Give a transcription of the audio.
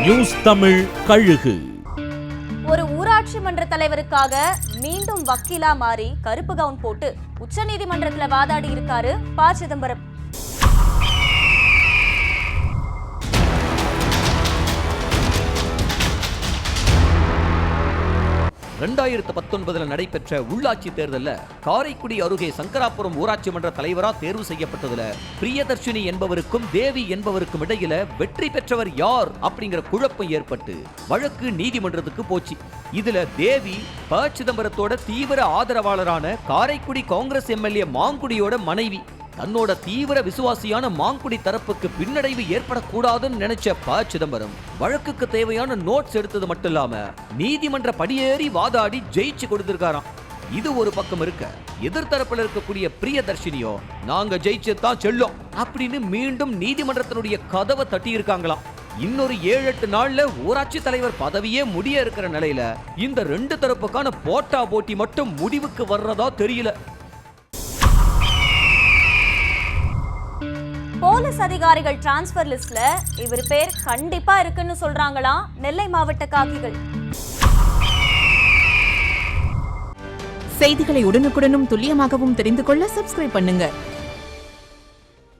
News Tamil கழுகு. ஒரு ஊராட்சி மன்ற தலைவருக்காக மீண்டும் வக்கீலா மாறி கருப்பு கவுன் போட்டு உச்சநீதிமன்றத்துல வாதாடி இருக்காரு ப. சிதம்பரம். 2019 நடைபெற்ற உள்ளாட்சி தேர்தலில் காரைக்குடி அருகே சங்கராபுரம் ஊராட்சி மன்ற தலைவரா தேர்வு செய்யப்பட்டதுல பிரியதர்ஷினி என்பவருக்கும் தேவி என்பவருக்கும் இடையில வெற்றி பெற்றவர் யார் அப்படிங்கிற குழப்பம் ஏற்பட்டு வழக்கு நீதிமன்றத்துக்கு போச்சு. இதுல தேவி ப. சிதம்பரத்தோட தீவிர ஆதரவாளரான காரைக்குடி காங்கிரஸ் எம்எல்ஏ மாங்குடியோட மனைவி. தன்னோட தீவிர விசுவாசியான மாங்குடி தரப்புக்கு பின்னடைவு ஏற்படக்கூடாதுன்னு நினைச்ச ப. சிதம்பரம் வழக்குக்கு தேவையான நோட்ஸ் எடுத்தது மட்டும் இல்லாம நீதிமன்ற படியேறி வாதாடி ஜெயிச்சு கொடுத்திருக்காராம். இது ஒரு பக்கம் இருக்க, எதிர்த்தரப்புல இருக்கக்கூடிய பிரியதர்ஷினியோ நாங்க ஜெயிச்சுதான் செல்லும் அப்படின்னு மீண்டும் நீதிமன்றத்தினுடைய கதவை தட்டி இருக்காங்களாம். இன்னொரு 7-8 நாள்ல ஊராட்சி தலைவர் பதவியே முடிய இருக்கிற நிலையில இந்த 2 தரப்புக்கான போட்டா போட்டி மட்டும் முடிவுக்கு வர்றதா தெரியல. போலீஸ் அதிகாரிகள் டிரான்ஸ்பர் லிஸ்ட்ல இவர் பேர் கண்டிப்பா இருக்குன்னு சொல்றாங்களா நெல்லை மாவட்ட காகிகள். செய்திகளை உடனுக்குடனும் துல்லியமாகவும் தெரிந்து கொள்ள சப்ஸ்கிரைப் பண்ணுங்க.